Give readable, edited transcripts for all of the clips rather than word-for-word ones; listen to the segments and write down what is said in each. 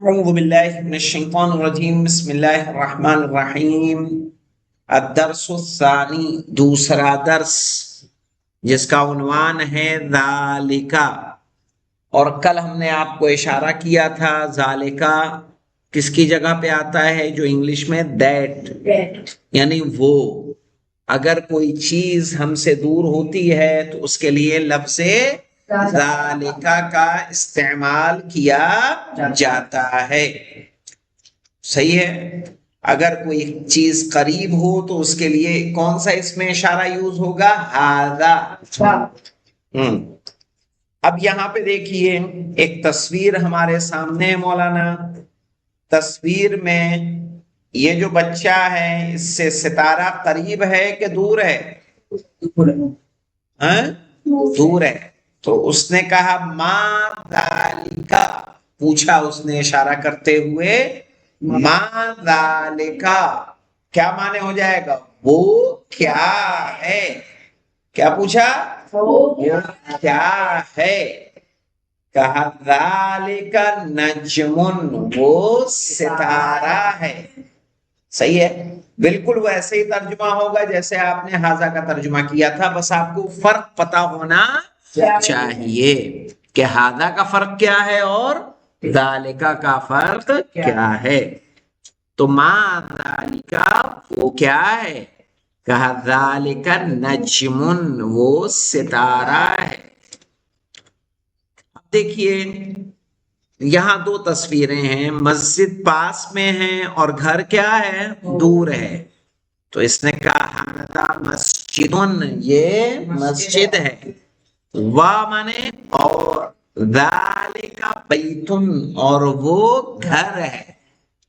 اعوذ باللہ من الشیطان الرجیم بسم اللہ الرحمن الرحیم الدرس الثانی دوسرا درس جس کا عنوان ہے ذالکا، اور کل ہم نے آپ کو اشارہ کیا تھا ذالکا کس کی جگہ پہ آتا ہے، جو انگلش میں دیٹ یعنی وہ، اگر کوئی چیز ہم سے دور ہوتی ہے تو اس کے لیے لفظ ذالکا کا استعمال کیا جاتا ہے۔ صحیح ہے، اگر کوئی چیز قریب ہو تو اس کے لیے کون سا اس میں اشارہ یوز ہوگا؟ ہذا۔ اب یہاں پہ دیکھیے ایک تصویر ہمارے سامنے ہے مولانا، تصویر میں یہ جو بچہ ہے اس سے ستارہ قریب ہے کہ دور ہے؟ دور ہے۔ تو اس نے کہا ما ذالکا، پوچھا اس نے اشارہ کرتے ہوئے ما ذالکا، کیا معنی ہو جائے گا؟ وہ کیا ہے؟ کیا پوچھا؟ وہ کیا ہے؟ کہا ذالکا نجمن، وہ ستارہ ہے۔ صحیح ہے، بالکل ویسے ہی ترجمہ ہوگا جیسے آپ نے ہاذا کا ترجمہ کیا تھا، بس آپ کو فرق پتا ہونا چاہیے کہ ہاذا کا فرق کیا ہے اور ذالکا کا فرق کیا ہے۔ تو ما ذالکا وہ کیا ہے؟ کہا ذالکا نجمن، وہ ستارہ ہے۔ اب دیکھیے یہاں دو تصویریں ہیں، مسجد پاس میں ہے اور گھر کیا ہے؟ دور ہے۔ تو اس نے کہا ہذا مسجدن، یہ مسجد ہے، وا مانے اور، ذالک بیتن اور وہ گھر ہے۔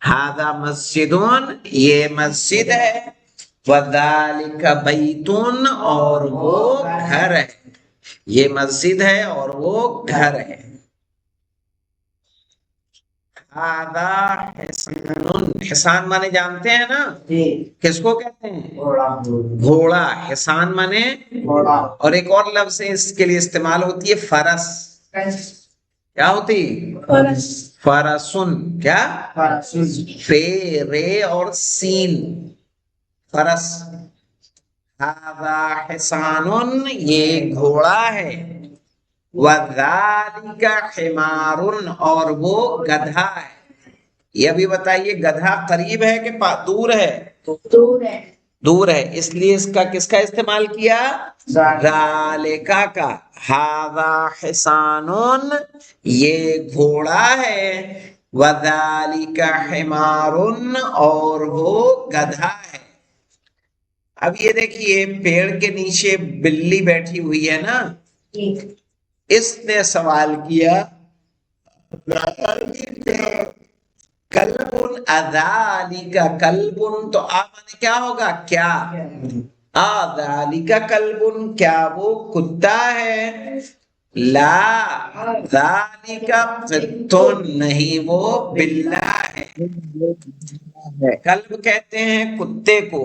ہذا مسجدن یہ مسجد ہے، وذالک بیتن اور وہ گھر ہے، یہ مسجد ہے اور وہ گھر ہے۔ ہذا حصان، حصان مانے جانتے ہیں نا کس کو کہتے ہیں؟ گھوڑا۔ حصان مانے گھوڑا، اور ایک اور لفظ اس کے لیے استعمال ہوتی ہے فرس۔ کیا ہوتی؟ فرس۔ فرسن، کیا؟ فے رے اور سین، فرس۔ ہذا حصان یہ گھوڑا ہے، وَذَلِكَ حِمَارٌ اور وہ گدھا ہے۔ یہ بھی بتائیے گدھا قریب ہے کہ دور ہے؟ دور ہے۔ دور ہے، اس لیے اس کا کس کا استعمال کیا؟ ذالکا کا۔ ہذا حصان یہ گھوڑا ہے، وَذَلِكَ حِمَارٌ اور وہ گدھا ہے۔ اب یہ دیکھیے پیڑ کے نیچے بلی بیٹھی ہوئی ہے نا، اس نے سوال کیا کلبن اذالکا کلبن، تو مانے کیا ہوگا؟ کیا؟ اذالکا کلبن کیا وہ کتا ہے؟ لا ذالکا قطن نہیں وہ بلا ہے۔ کلب کہتے ہیں کتے کو،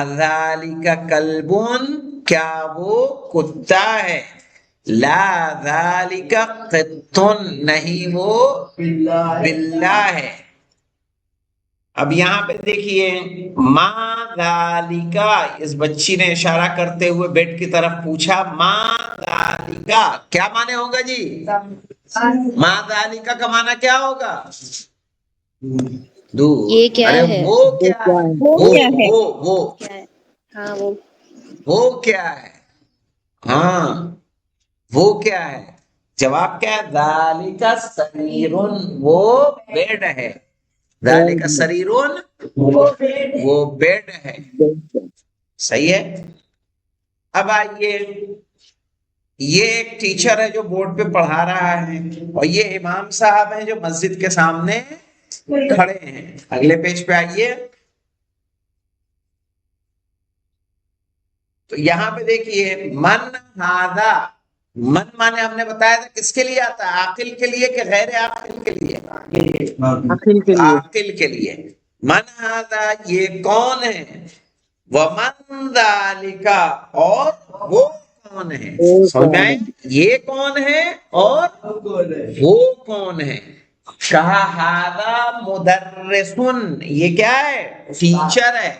اذالکا کلبن کیا وہ کتا ہے؟ لا ذالک قطن نہیں وہ بلا ہے۔ اب یہاں پہ دیکھیے ما ذالکا، اس بچی نے اشارہ کرتے ہوئے بیٹ کی طرف پوچھا ما ذالکا کیا معنی ہوگا جی؟ ما ذالکا کا معنی کیا ہوگا؟ یہ کیا ہے؟ وہ کیا ہے؟ وہ کیا ہے؟ ہاں وہ کیا ہے؟ جواب کیا ہے؟ ذالک سریرن وہ بیڈ ہے، ذالک سریرن وہ بیڈ ہے۔ صحیح ہے۔ اب آئیے، یہ ایک ٹیچر ہے جو بورڈ پہ پڑھا رہا ہے، اور یہ امام صاحب ہیں جو مسجد کے سامنے کھڑے ہیں۔ اگلے پیج پہ آئیے، تو یہاں پہ دیکھیے من ہذا، من مانے ہم نے بتایا تھا کس کے لیے آتا ہے؟ عاقل کے لیے کہ غیر عاقل کے لیے؟ عاقل کے لیے۔ من ہذا یہ کون ہے؟ ومن ذالک اور وہ کون ہے؟ سمجھ میں آئے؟ یہ کون ہے اور وہ کون ہے؟ کہا ہاذا مدرسن، یہ کیا ہے؟ ٹیچر ہے.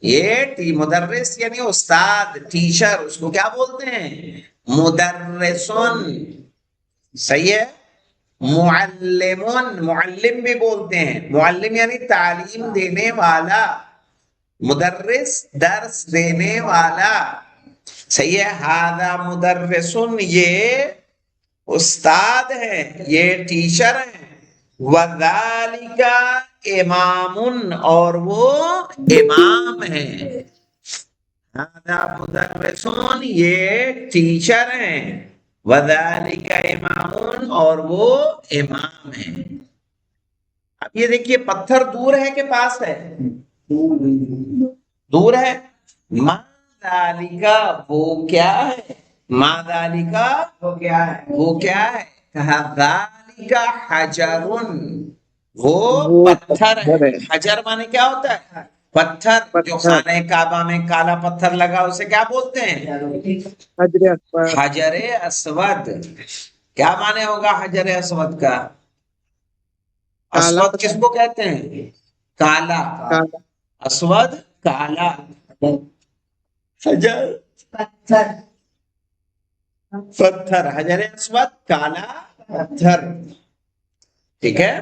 یہ مدرس یعنی استاد، ٹیچر، اس کو کیا بولتے ہیں؟ مدرسن. صحیح ہے. معلمن، معلم بھی بولتے ہیں. معلم یعنی تعلیم دینے والا، مدرس درس دینے والا. صحیح ہے. ہاذا مدرسن، یہ استاد ہے، یہ ٹیچر ہے. وذالک امام، اور وہ امام ہے. ہاذا مدرسون، یہ ٹیچر ہیں. وذالک امام، اور وہ امام ہیں. اب یہ دیکھیے پتھر دور ہے کہ پاس ہے؟ دور ہے. ما ذالک، وہ کیا ہے؟ ما ذالک، وہ کیا ہے؟ وہ کیا ہے؟ کہا ذالک حجرن، وہ پتھر ہے. حجر مانے کیا ہوتا ہے؟ پتھر. جو خانہ کعبہ میں کالا پتھر لگا اسے کیا بولتے ہیں؟ حجر اسود. کیا معنی ہوگا حجر اسود کا؟ اسود کس کو کہتے ہیں؟ کالا. اسود کالا. حجر پتھر، پتھر. حجر اسود کالا پتھر. ٹھیک ہے.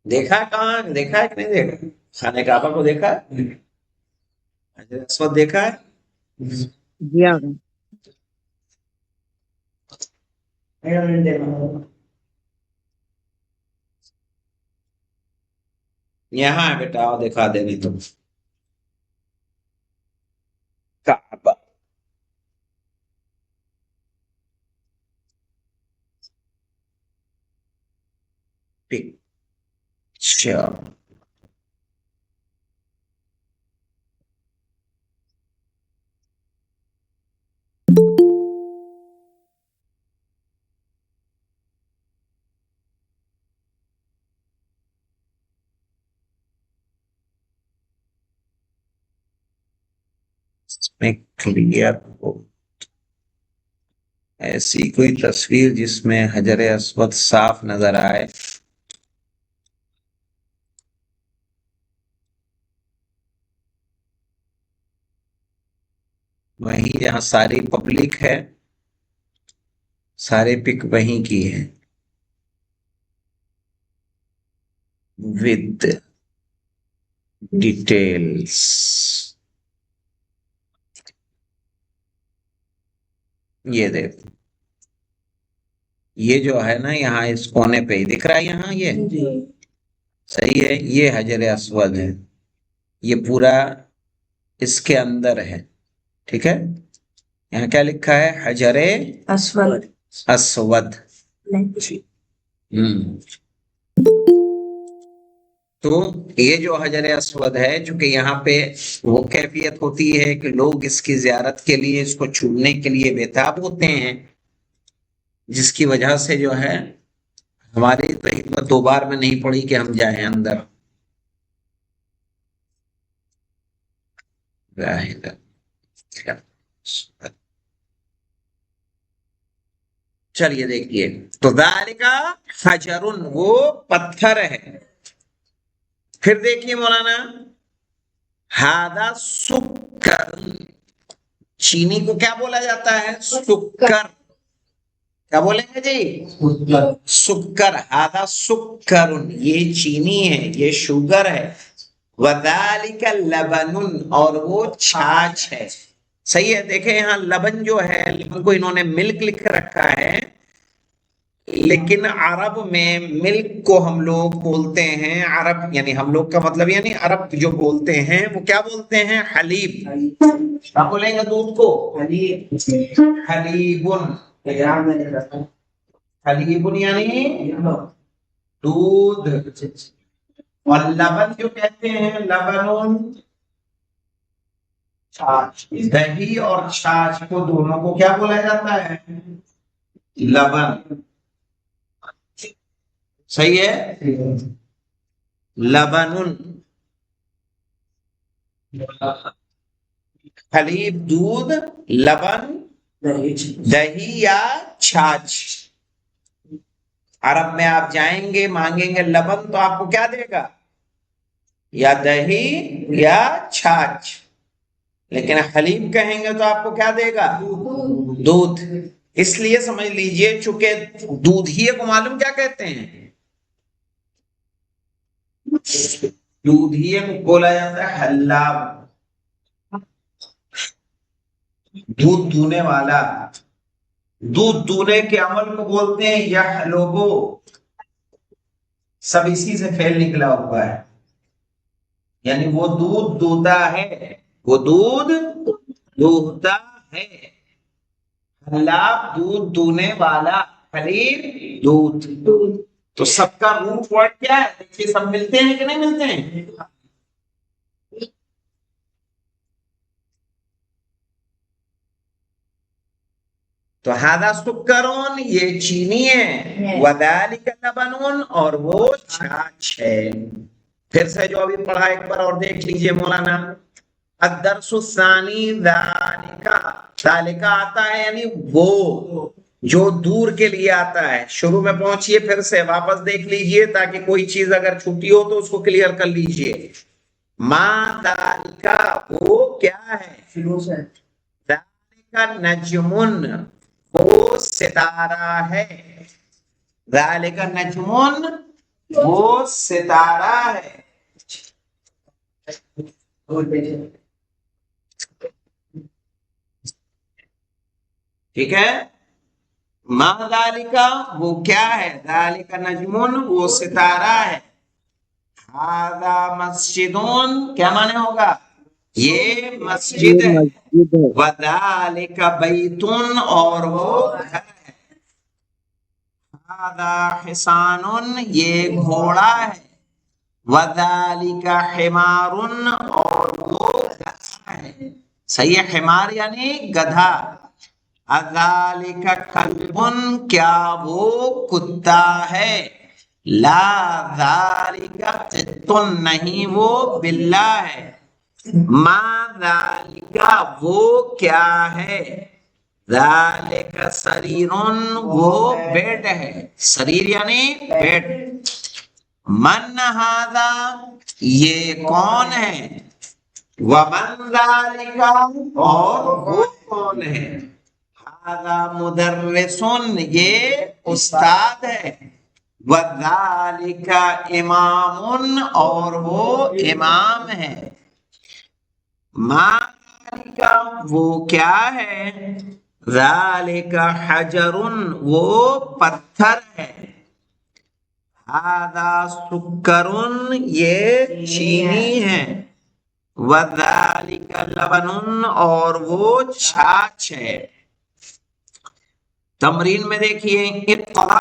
دیکھا کہاں؟ دیکھا ہے کہ نہیں دیکھا؟ خانہ کعبہ کو دیکھا ہے؟ حجر اسود دیکھا ہے؟ یہاں ہے بیٹا، آؤ دکھا دے نہیں تو. کعبہ پکچر. میں کلیئر ہو ایسی کوئی تصویر جس میں حجر اسود صاف نظر آئے. وہیں جہاں ساری پبلک ہے، سارے پک وہیں کی ہے. With details. یہ دیکھ، یہ جو ہے نا یہاں اس کونے پہ ہی دکھ رہا ہے. یہاں یہ صحیح ہے. یہ حجر اسود ہے. یہ پورا اس کے اندر ہے. ٹھیک ہے. یہاں کیا لکھا ہے؟ حجر اسود. اسود. تو یہ جو حجر اسود ہے، چونکہ یہاں پہ وہ کیفیت ہوتی ہے کہ لوگ اس کی زیارت کے لیے، اس کو چھونے کے لیے بےتاب ہوتے ہیں، جس کی وجہ سے جو ہے ہماری تو ہمت دو بار میں نہیں پڑی کہ ہم جائیں اندر. چلیے دیکھیے. تو ذالک حجرن، وہ پتھر ہے. پھر دیکھیے مولانا، ہاذا سکر. چینی کو کیا بولا جاتا ہے؟ سکر. کیا بولیں گے جی؟ سکر. ہاذا سکر، یہ چینی ہے، یہ شوگر ہے. وذالک لبن، اور وہ چھاچھ ہے. صحیح ہے. دیکھیں یہاں لبن جو ہے، لبن کو انہوں نے ملک لکھ رکھا ہے، لیکن عرب میں ملک کو ہم لوگ بولتے ہیں، عرب یعنی ہم لوگ کا مطلب یعنی عرب جو بولتے ہیں وہ کیا بولتے ہیں؟ حلیب. کیا بولیں گے دودھ کو؟ حلیب. حلیبن. حلیبن یعنی دودھ. اور لبن جو کہتے ہیں، لبن چھاچھ. دہی اور چھاچھ کو دونوں کو کیا بولا جاتا ہے؟ لبن. صحیح ہے. لبن. حلیب دودھ، لبن دہی یا چھاچھ. عرب میں آپ جائیں گے مانگیں گے لبن تو آپ کو کیا دے گا؟ یا دہی یا چھاچھ. لیکن حلیم کہیں گے تو آپ کو کیا دے گا؟ دودھ. اس لیے سمجھ لیجئے چونکہ دودھ ہی کو معلوم کیا کہتے ہیں؟ دودھ ہی کو بولا جاتا ہے حلاب، دودھ دونے والا. دودھ دونے کے عمل کو بولتے ہیں یحلبو. سب اسی سے فعل نکلا ہوا ہے، یعنی وہ دودھ دوتا ہے، وہ دودھ دوہتا ہے. حلاب دودھ دونے والا، حلیم دودھ. تو سب کا روٹ ورڈ کیا ہے؟ دیکھیے سب ملتے ہیں کہ نہیں ملتے ہیں؟ تو ہاذا سکرون، یہ چینی ہے، وذالک لبنون، اور وہ چھاچھ ہے. پھر سے جو ابھی پڑھا ایک بار اور دیکھ لیجئے مولانا. الدرس الثانی ذالک، ذالک آتا ہے یعنی وہ، جو دور کے لیے آتا ہے. شروع میں پہنچیے پھر سے واپس دیکھ لیجئے تاکہ کوئی چیز اگر چھوٹی ہو تو اس کو کلیئر کر لیجئے. ما ذالک، وہ کیا ہے؟ ذالک نجمن، وہ ستارہ ہے. ذالک نجمن، وہ ستارہ ہے. ٹھیک ہے. ما ذالک، وہ کیا ہے؟ ذالک نجمن، وہ ستارہ ہے. ھذا مسجدون، کیا معنی ہوگا؟ یہ مسجد ہے. وذالک بیتن، اور وہ گھر ہے. ھذا حصان، یہ گھوڑا ہے. وذالک حمار، اور وہ گدھا ہے. صحیح ہے، حمار یعنی گدھا. اذالک کلب، کیا وہ کتا ہے؟ لا ذالک قط، نہیں وہ بلا ہے. ما ذالک، وہ کیا ہے؟ ذالک سریر، وہ بیڈ ہے. سریر یعنی بیڈ. من ھذا، یہ کون ہے؟ ومن ذالک، اور وہ کون ہے؟ ھذا مدرس، یہ استاد ہے. وذالک امام، اور وہ امام ہے. ما ذالک، وہ کیا ہے؟ ذالک حجر، وہ پتھر ہے. ھذا سکر، یہ چینی ہے. وذالک لبن، اور وہ چھاچھ ہے. تمرین میں دیکھیے اقرا،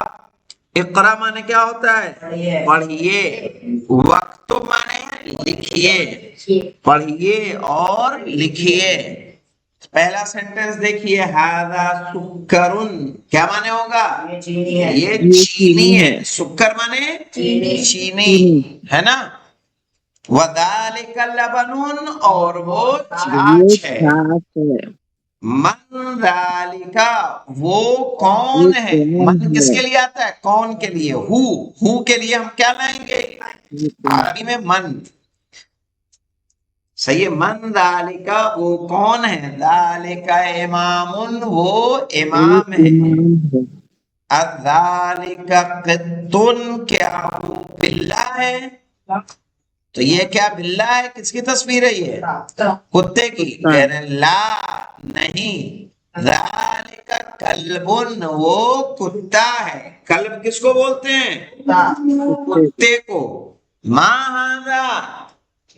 اقرا مانے کیا ہوتا ہے؟ پڑھیے. وقت مانے لکھیے، پڑھیے اور لکھیے. پہلا سینٹنس دیکھیے، ھذا سکر، کیا مانے ہوگا؟ یہ چینی ہے. سکر مانے چینی ہے نا. وذالک لبن، اور وہ چھاچھ ہے. من ذالک، وہ کون ہے؟ من کس کے لیے آتا ہے؟ کون کے لیے. ہو کے لیے ہم کیا لائیں گے عربی میں؟ من. صحیح ہے. من ذالک، وہ کون ہے؟ ذالک امام، وہ امام ہے. اذالک قط، کیا وہ بلا ہے؟ تو یہ کیا بلا ہے؟ کس کی تصویر ہے یہ؟ کتے کی. کہہ رہے لا، نہیں. ذالک کلب، وہ کتا ہے. کلب کس کو بولتے ہیں؟ کتے کو. ما ھذا،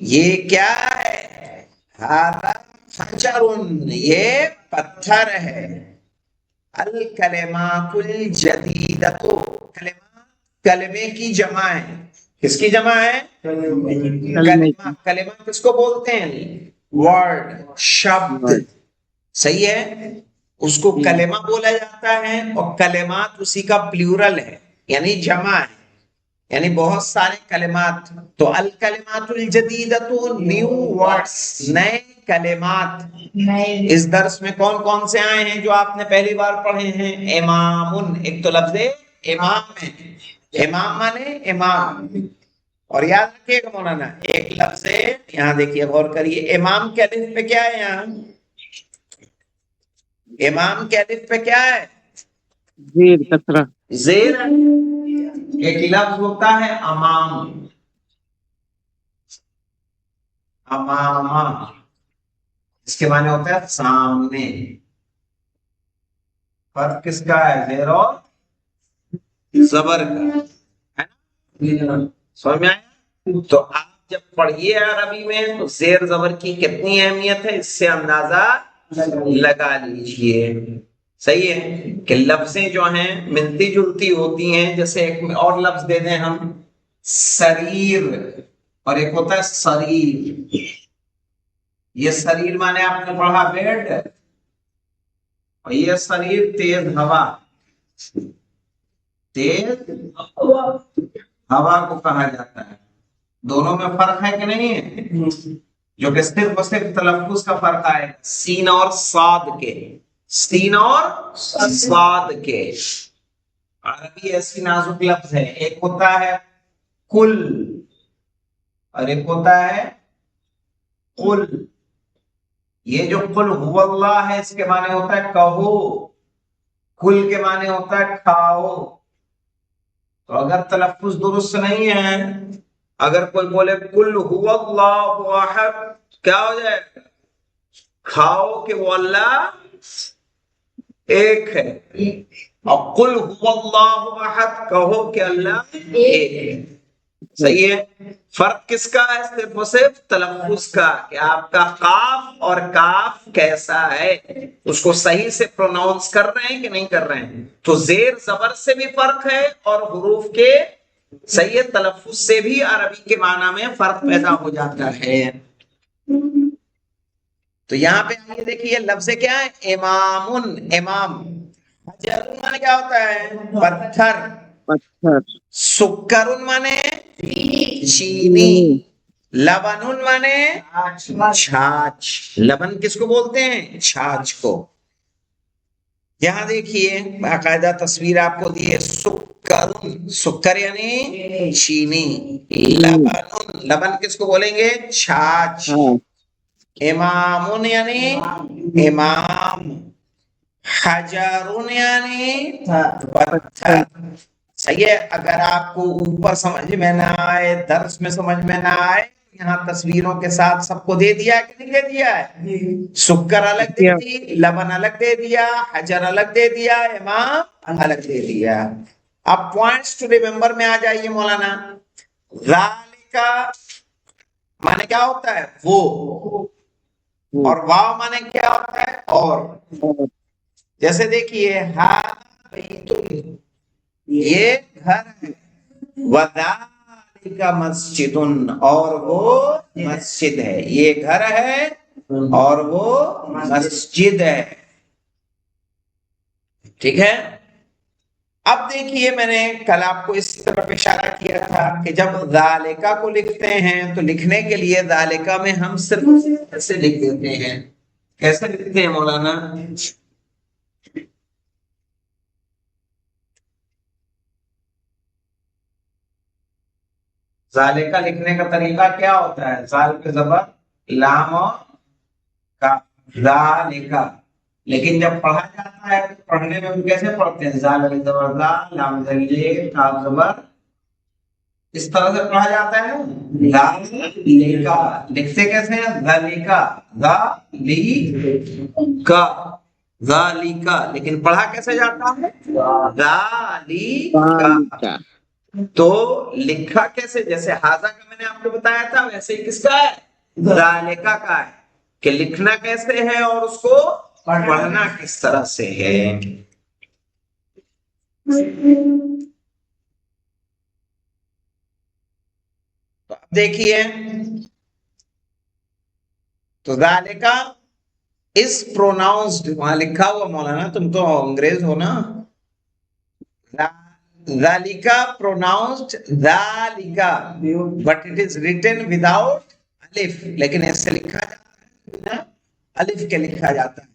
یہ کیا ہے؟ ھذا حجر، یہ پتھر ہے. الکلمات الجدیدۃ، کلمے کی جمع ہے. کس کی جمع ہے؟ کلمہ. کلمہ کس کو بولتے ہیں؟ ورڈ، شبد. صحیح ہے. اس کو کلمہ بولا جاتا ہے، اور کلمات اسی کا پلیورل ہے یعنی جمع ہے، یعنی بہت سارے کلمات. تو الکلمات الجدیدۃ، نیو ورڈز، نئے کلمات. اس درس میں کون کون سے آئے ہیں جو آپ نے پہلی بار پڑھے ہیں؟ امام، ایک تو لفظ امام ہے. امام مانے امام. اور یاد رکھیے گا مولانا ایک لفظ ہے یہاں دیکھیے غور کریے امام کے الف پہ کیا ہے یہاں امام کے الف پہ کیا ہے زیر کسرہ زیر. ایک لفظ ہوتا ہے امام امامہ اس کے معنی ہوتا ہے سامنے. فرق کس کا ہے زیر اور زبر کا ہے نا سمجھ میں آیا. تو آپ جب پڑھیے عربی میں تو زیر زبر کی کتنی اہمیت ہے اس سے اندازہ لگا لیجئے. صحیح ہے کہ لفظیں جو ہیں ملتی جلتی ہوتی ہیں. جیسے ایک اور لفظ دے دیں ہم سریر اور ایک ہوتا ہے سریر. یہ سریر مانے آپ نے پڑھا بیڈ اور یہ سریر تیز ہوا. تیز ہوا کو کہا جاتا ہے. دونوں میں فرق ہے کہ نہیں ہے جو کہ صرف اور صرف تلفظ کا فرق ہے سین اور صاد کے. سین اور صاد کے. عربی ایسی نازک لفظ ہے ایک ہوتا ہے کل اور ایک ہوتا ہے قل. یہ جو قل هو اللہ ہے اس کے معنی ہوتا ہے کہو. کل کے معنی ہوتا ہے کھاؤ. تو اگر تلفظ درست نہیں ہے اگر کوئی بولے کل هو اللہ احد کیا ہو جائے کھاؤ کہ وہ اللہ ایک ہے. اور قل هو اللہ احد کہو کہ اللہ ایک ہے. صحیح ہے. فرق کس کا ہے صرف اور صرف تلفظ کا کہ آپ کا قاف اور کاف کیسا ہے اس کو صحیح سے پروناؤنس کر رہے ہیں کہ نہیں کر رہے ہیں. تو زیر زبر سے بھی فرق ہے اور حروف کے صحیح تلفظ سے بھی عربی کے معنی میں فرق پیدا ہو جاتا ہے. تو یہاں پہ آئیے دیکھیے لفظ کیا ہے امام. امام حجر مانے کیا ہوتا ہے پتھر. پتھر سکر مانے چینی. لبن مانے چھاچھ. لبن کس کو بولتے ہیں چھاچھ کو. یہاں دیکھیے باقاعدہ تصویر آپ کو دی ہے سکر. سکر یعنی چینی. لبن لبن کس کو بولیں گے چھاچھ. امام یعنی امام. حجر یعنی پتھر. صحیح ہے. اگر آپ کو اوپر سمجھ میں نہ آئے درس میں سمجھ میں نہ آئے یہاں تصویروں کے ساتھ سب کو دے دیا کہ نہیں دے دیا ہے. سکر الگ دے دی لبن الگ دے دیا حجر الگ دے دیا امام الگ دے دیا. اب پوائنٹس ٹو ریمبر میں آ جائیے مولانا. ذالک مانے کیا ہوتا ہے وہ اور واو مانے کیا ہوتا ہے اور. جیسے دیکھیے یہ گھر ہے وذالک مسجد اور وہ مسجد ہے. یہ گھر ہے اور وہ مسجد ہے. ٹھیک ہے. اب دیکھیے میں نے کل آپ کو اس طرف اشارہ کیا تھا کہ جب ذالکہ کو لکھتے ہیں تو لکھنے کے لیے ذالکہ میں ہم صرف ایسے لکھ دیتے ہیں. کیسے لکھتے ہیں مولانا ذالکہ لکھنے کا طریقہ کیا ہوتا ہے ذال پہ زبر لام اور کا ذالکہ. لیکن جب پڑھا جاتا ہے تو پڑھنے میں ہم کیسے پڑھتے ہیں ذال پہ زبر ذا لام زلی کاف زبر اس طرح سے پڑھا جاتا ہے ذالکہ. لکھتے کیسے ہیں ذالکہ ذالکہ ذالکہ. لیکن پڑھا کیسے جاتا ہے ذالکہ. تو لکھا کیسے جیسے حاضہ کا میں نے آپ کو بتایا تھا ویسے ہی کس کا ہے ذالکہ کا ہے کہ لکھنا کیسے ہے اور اس کو پڑھنا کس طرح سے ہے. تو اب دیکھیے تو ذالکہ اس پروناؤنسڈ وہاں لکھا ہوا مولانا تم تو انگریز ہو نا. ذالکہ pronounced ذالکہ but it is written without الف. لیکن ایسے لکھا جاتا ہے الف کے لکھا جاتا ہے.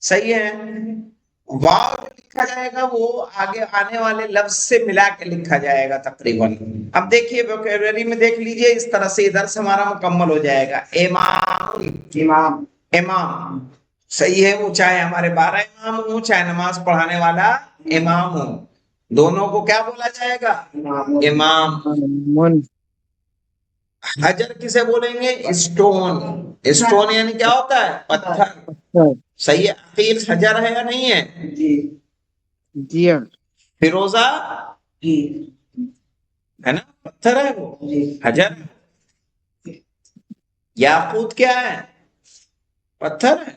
صحیح ہے. واو جو لکھا جائے گا وہ آگے آنے والے لفظ سے ملا کے لکھا جائے گا تقریباً. اب دیکھیے ووکیبلری میں دیکھ لیجئے، اس طرح سے درس ہمارا مکمل ہو جائے گا. امام، امام، امام صحیح ہے، وہ چاہے ہمارے 12 امام ہوں چاہے نماز پڑھانے والا امام ہو، دونوں کو کیا بولا جائے گا؟ امام. من، حجر کسے بولیں گے؟ اسٹون. اسٹون یعنی کیا ہوتا ہے؟ پتھر. پتھر، صحیح ہے. عقیل حجر ہے یا نہیں ہے؟ جی ہاں، فیروزہ ہے نا، پتھر ہے وہ، حجر. یاقوت کیا ہے؟ پتھر ہے.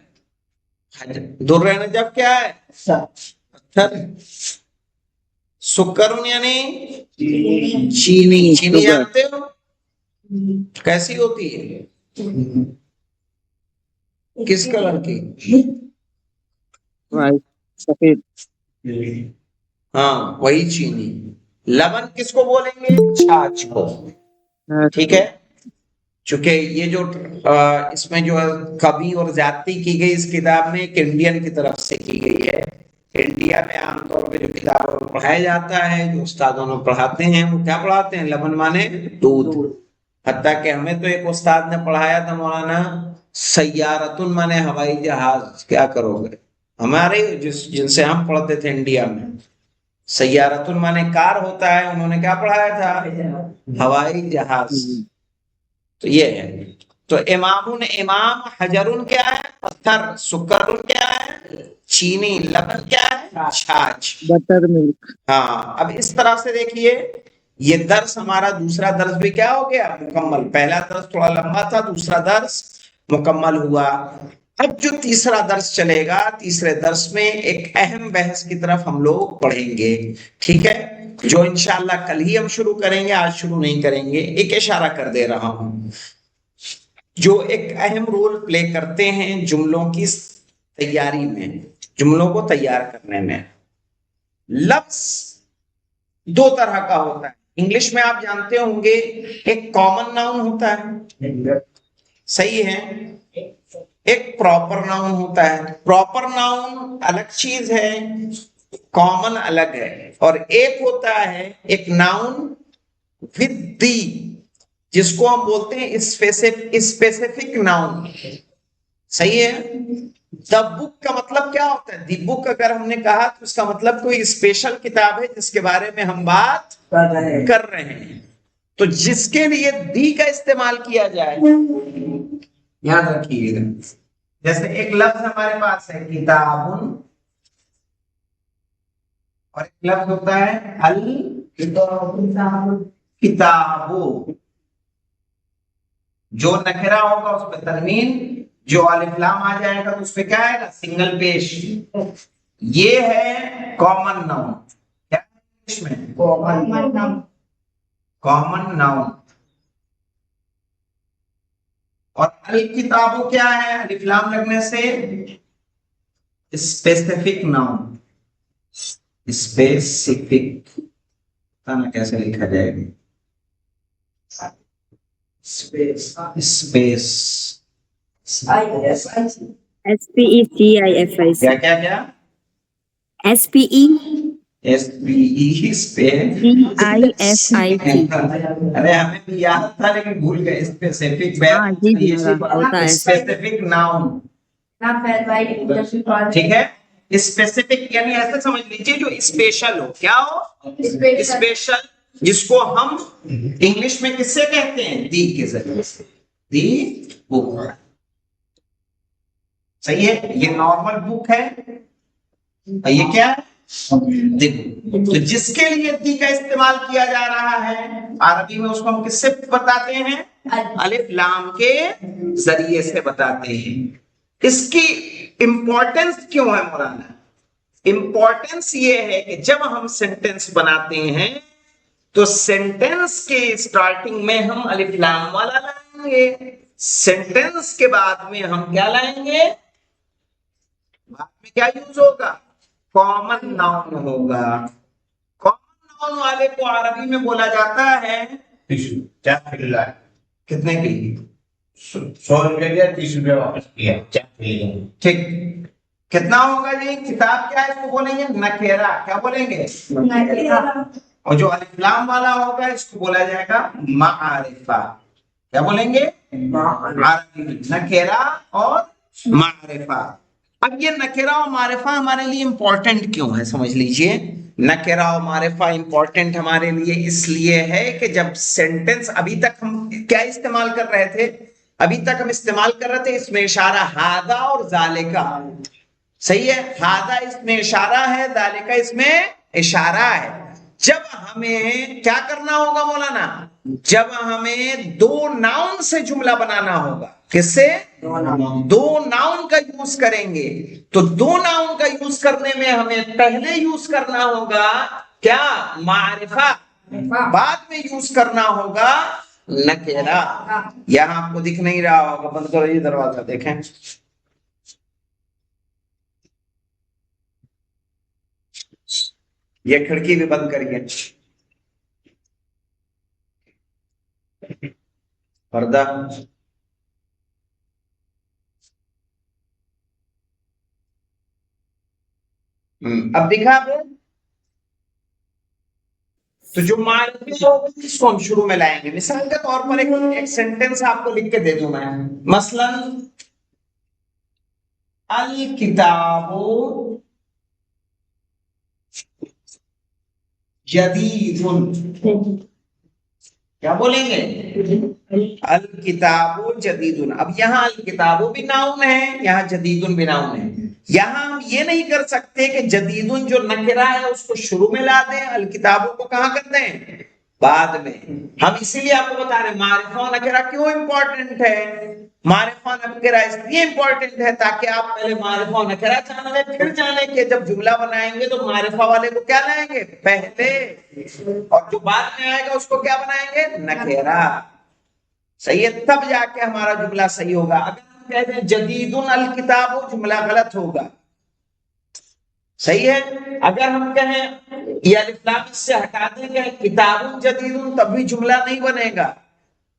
در نجف کیا ہے؟ پتھر. سکرون یعنی چینی. چینی شوگر، جانتے ہو کیسی ہوتی ہے؟ کس کلر کی؟ وائٹ، سفید، ہاں وہی چینی. لبن کس کو بولیں گے؟ چھاچھ کو. ٹھیک ہے. چونکہ یہ جو اس میں جو کمی اور زیادتی کی گئی اس کتاب میں ایک انڈین کی طرف سے کی گئی ہے. انڈیا میں عام طور پہ جو کتابوں میں پڑھایا جاتا ہے، جو استادوں نے پڑھاتے ہیں، وہ کیا پڑھاتے ہیں؟ لبن مانے دودھ. حتیٰ کہ ہمیں تو ایک استاد نے پڑھایا تھا مولانا سیارتن مانے ہوائی جہاز. کیا کرو گے؟ ہمارے جن سے ہم پڑھتے تھے انڈیا میں، سیارتن مانے کار ہوتا ہے، انہوں نے کیا پڑھایا تھا؟ ہوائی جہاز. تو یہ ہے. تو امامن، امام. حجرن کیا ہے؟ پتھر. سکرن کیا ہے؟ چینی. لبن کیا ہے؟ چھاچھ. بٹر ملک، ہاں اب اس طرح سے دیکھیے، یہ درس ہمارا دوسرا درس بھی کیا ہو گیا؟ مکمل. پہلا درس تھوڑا لمبا تھا، دوسرا درس مکمل ہوا. اب جو تیسرا درس چلے گا، تیسرے درس میں ایک اہم بحث کی طرف ہم لوگ پڑھیں گے. ٹھیک ہے، جو انشاءاللہ کل ہی ہم شروع کریں گے، آج شروع نہیں کریں گے. ایک اشارہ کر دے رہا ہوں، جو ایک اہم رول پلے کرتے ہیں جملوں کی تیاری میں، جملوں کو تیار کرنے میں. لفظ دو طرح کا ہوتا ہے. انگلش میں آپ جانتے ہوں گے ایک کامن ناؤن ہوتا ہے، صحیح ہے، ایک پراپر ناؤن ہوتا ہے. پراپر ناؤن الگ چیز ہے، کامن الگ ہے. اور ایک ہوتا ہے ایک ناؤن ود دی، جس کو ہم بولتے ہیں اسپیسیفک ناؤن. صحیح ہے. دا بک کا مطلب کیا ہوتا ہے؟ دی بک اگر ہم نے کہا تو اس کا مطلب کوئی اسپیشل کتاب ہے جس کے بارے میں ہم بات کر رہے ہیں. تو جس کے لیے دی کا استعمال کیا جائے، یاد رکھیے گا. جیسے ایک لفظ ہمارے پاس ہے کتاب، اور ایک لفظ ہوتا ہے کتابو. جو نکرا ہوگا اس پہ تنوین، جو الف لام آ جائے گا تو اس پہ کیا آئے گا؟ سنگل پیش. یہ ہے کامن ناؤن. کیا ہے انگلش میں؟ Common noun. اور الکتابو کیا ہے؟ الف لام لگنے سے اسپیسیفک ناؤن. اسپیسیفک پتا نہ کیسے لکھا جائے گا. Space SPECIFIC. کیا کیا کیا؟ SPECIFIC. ارے ہمیں بھی یاد تھا لیکن بھول گئے. اسپیسیفک ہاں جی ہوتا ہے. Specific noun. ٹھیک ہے. اسپیسیفک یعنی ایسے سمجھ لیجیے جو اسپیشل ہو. کیا ہو؟ اسپیشل. جس کو ہم انگلش میں کس سے کہتے ہیں؟ دی کے ذریعے سے. دی بک. صحیح ہے. یہ نارمل بک ہے، یہ کیا ہے؟ تو جس کے لیے دی کا استعمال کیا جا رہا ہے عربی میں، اس کو ہم کس سے بتاتے ہیں؟ الف لام کے ذریعے سے بتاتے ہیں. اس کی امپورٹنس کیوں ہے مولانا؟ امپورٹنس یہ ہے کہ جب ہم سینٹینس بناتے ہیں تو سینٹینس کے اسٹارٹنگ میں ہم الف لام والا لائیں گے، سینٹینس کے بعد میں ہم کیا لائیں گے؟ بعد میں کیا یوز ہوگا؟ کامن ناؤن ہوگا. کامن ناؤن والے کو عربی میں بولا جاتا ہے کتنے کی؟ 100 روپے دیا، 30 روپے واپس کیا. ٹھیک. کتنا ہوگا جی؟ کتاب کیا ہے اس کو بولیں گے نکیرہ. کیا بولیں گے؟ اور جو الف لام والا ہوگا اس کو بولا جائے گا معرفہ. کیا بولیں گے؟ عربی میں نکیرہ اور معرفہ. اب یہ نکیرہ اور معرفہ ہمارے لیے امپورٹنٹ کیوں ہے سمجھ لیجئے. نکیرہ اور معرفہ امپورٹنٹ ہمارے لیے اس لیے ہے کہ جب سینٹنس ابھی تک ہم کیا استعمال کر رہے تھے؟ ابھی تک ہم استعمال کر رہے تھے اس میں اشارہ ہاذا اور ذالکا. صحیح ہے. ہاذا اس میں اشارہ ہے, ذالکا اس میں اشارہ ہے. جب ہمیں کیا کرنا ہوگا مولانا؟ جب ہمیں دو ناؤن سے جملہ بنانا ہوگا. کس سے؟ دو ناؤن کا یوز کریں گے. تو دو ناؤن کا یوز کرنے میں ہمیں پہلے یوز کرنا ہوگا کیا؟ معرفہ. بعد میں یوز کرنا ہوگا نکیرہ. یہاں آپ کو دکھ نہیں رہا ہوگا, بند کرو یہ دروازہ, دیکھیں یہ کھڑکی بھی بند کریے, پردہ. اب دکھا آپ تو جو معرفی ہوگی اس کو ہم شروع میں لائیں گے. مثال کے طور پر ایک سینٹنس آپ کو لکھ کے دے دوں میں, مثلا الکتاب جدید. کیا بولیں گے؟ الکتاب جدید. اب یہاں الکتاب بھی ناؤن ہے, یہاں جدید بھی ناؤن ہے. یہاں ہم یہ نہیں کر سکتے کہ جدید جو نکرہ ہے اس کو شروع میں لا دیں, الکتابوں کو کہاں کرتے ہیں؟ بعد میں. ہم اسی لیے آپ کو بتا رہے ہیں معرفہ و نکرہ کیوں امپورٹنٹ ہے. معرفہ و نکرہ اس لیے امپورٹنٹ ہے تاکہ آپ پہلے معرفہ و نکرہ جان لیں, پھر جانیں کہ جب جملہ بنائیں گے تو معرفہ والے کو کیا لائیں گے پہلے, اور جو بعد میں آئے گا اس کو کیا بنائیں گے نکرہ. صحیح ہے. تب جا کے ہمارا جملہ صحیح ہوگا. اگر ہم کہتے ہیں جدید الکتاب, جملہ غلط ہوگا. صحیح ہے. اگر ہم کہیں یہ الف لام اس سے ہٹا دیں گے کتاب جدید, تب بھی جملہ نہیں بنے گا.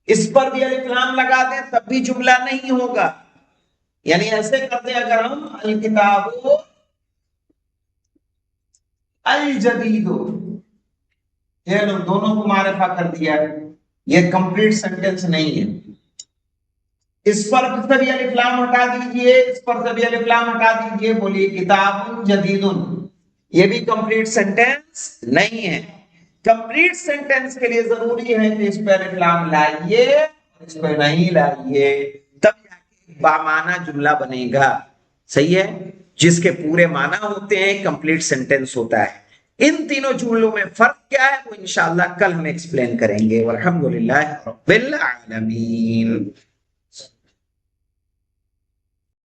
اس پر بھی الف لام لگا دیں تب بھی جملہ نہیں ہوگا. یعنی ایسے کرتے ہیں اگر ہم الکتاب الجدید, یہ لوگ دونوں کو معرفہ کر دیا ہے, یہ کمپلیٹ سینٹینس نہیں ہے. اس پر سے بھی الف لام ہٹا دیجئے, اس پر سے بھی الف لام ہٹا دیجئے, بولیے کتاب جدید, یہ بھی کمپلیٹ سینٹینس نہیں ہے. کمپلیٹ سینٹینس کے لیے ضروری ہے کہ اس پر الف لام لائیے, اس پہ نہیں لائیے, تب جا کے بامعنی جملہ بنے گا. صحیح ہے. جس کے پورے معنی ہوتے ہیں کمپلیٹ سینٹینس ہوتا ہے. ان تینوں جملوں میں فرق کیا ہے وہ انشاءاللہ کل ہم ایکسپلین کریں گے. والحمدللہ رب العالمین.